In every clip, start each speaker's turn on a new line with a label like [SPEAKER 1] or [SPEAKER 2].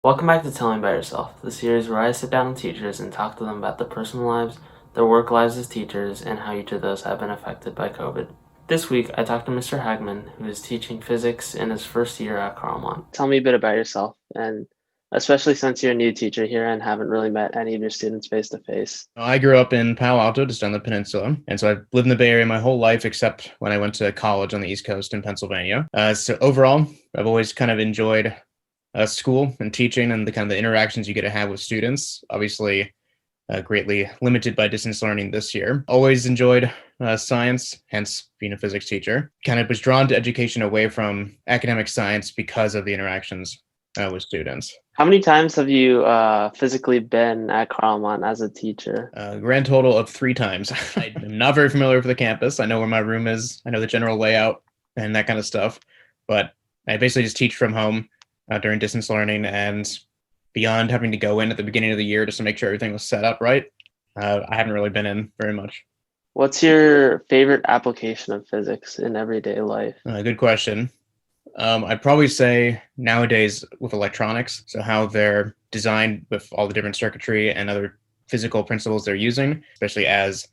[SPEAKER 1] Welcome back to Tell Me About Yourself, the series where I sit down with teachers and talk to them about their personal lives, their work lives as teachers, and how each of those have been affected by COVID. This week, I talked to Mr. Hagmann, who is teaching physics in his first year at Carlmont. Tell me a bit about yourself, and especially since you're a new teacher here and haven't really met any of your students face to face.
[SPEAKER 2] I grew up in Palo Alto, just on the peninsula, and so I've lived in the Bay Area my whole life, except when I went to college on the East Coast in Pennsylvania. So overall, I've always kind of enjoyed school and teaching and the kind of the interactions you get to have with students. Obviously, greatly limited by distance learning this year. Always enjoyed science, hence being a physics teacher. Kind of was drawn to education away from academic science because of the interactions with students.
[SPEAKER 1] How many times have you physically been at Carlmont as a teacher?
[SPEAKER 2] Grand total of 3 times. I'm not very familiar with the campus. I know where my room is. I know the general layout and that kind of stuff. But I basically just teach from home during distance learning, and beyond having to go in at the beginning of the year just to make sure everything was set up right, I haven't really been in very much.
[SPEAKER 1] What's your favorite application of physics in everyday life?
[SPEAKER 2] Good question. I'd probably say nowadays with electronics, so how they're designed with all the different circuitry and other physical principles they're using, especially as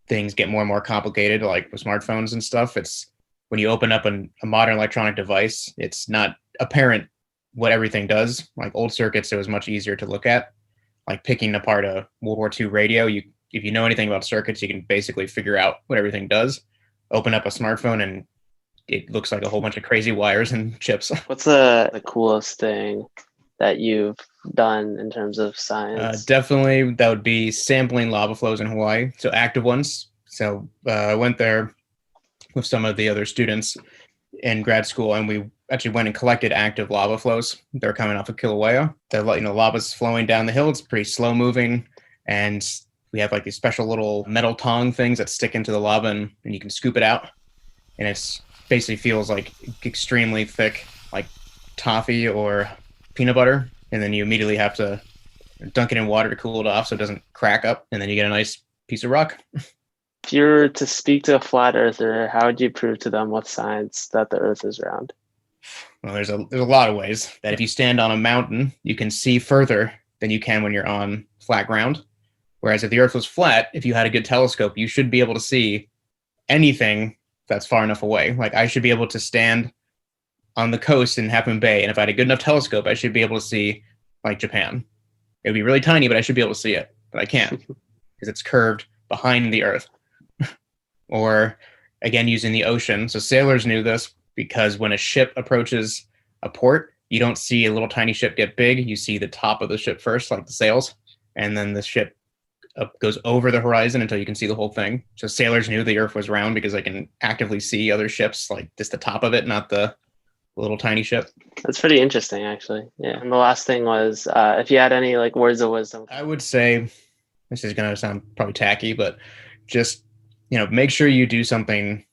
[SPEAKER 2] things get more and more complicated, like with smartphones and stuff. It's when you open up a modern electronic device, it's not apparent what everything does. Like old circuits, it was much easier to look at. Like picking apart a World War II radio, if you know anything about circuits, you can basically figure out what everything does. Open up a smartphone and it looks like a whole bunch of crazy wires and chips.
[SPEAKER 1] What's the coolest thing that you've done in terms of science?
[SPEAKER 2] Definitely, that would be sampling lava flows in Hawaii, so active ones. So I went there with some of the other students in grad school, and we actually went and collected active lava flows. They're coming off of Kilauea. The lava's flowing down the hill. It's pretty slow moving, and we have like these special little metal tong things that stick into the lava, and you can scoop it out, and it's basically feels like extremely thick, like toffee or peanut butter, and then you immediately have to dunk it in water to cool it off so it doesn't crack up, and then you get a nice piece of rock.
[SPEAKER 1] If you were to speak to a flat earther, how would you prove to them with science that the earth is round?
[SPEAKER 2] Well, there's a lot of ways that if you stand on a mountain, you can see further than you can when you're on flat ground. Whereas if the earth was flat, if you had a good telescope, you should be able to see anything that's far enough away. Like I should be able to stand on the coast in Half Moon Bay, and if I had a good enough telescope, I should be able to see like Japan. It would be really tiny, but I should be able to see it. But I can't because it's curved behind the earth. Or again, using the ocean. So sailors knew this because when a ship approaches a port, you don't see a little tiny ship get big. You see the top of the ship first, like the sails, and then the ship goes over the horizon until you can see the whole thing. So sailors knew the earth was round because they can actively see other ships, like just the top of it, not the little tiny ship.
[SPEAKER 1] That's pretty interesting, actually. Yeah. And the last thing was, if you had any like words of wisdom.
[SPEAKER 2] I would say, this is going to sound probably tacky, but just, make sure you do something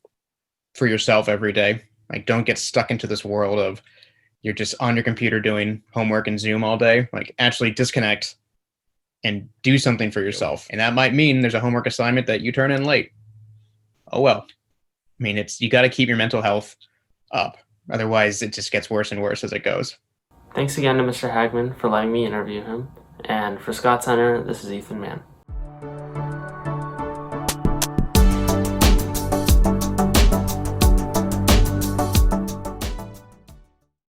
[SPEAKER 2] for yourself every day. Like don't get stuck into this world of you're just on your computer doing homework and Zoom all day. Like actually disconnect and do something for yourself. And that might mean there's a homework assignment that you turn in late. Oh well. I mean, you got to keep your mental health up. Otherwise, it just gets worse and worse as it goes.
[SPEAKER 1] Thanks again to Mr. Hagmann for letting me interview him. And for Scott Center, this is Ethan Mann.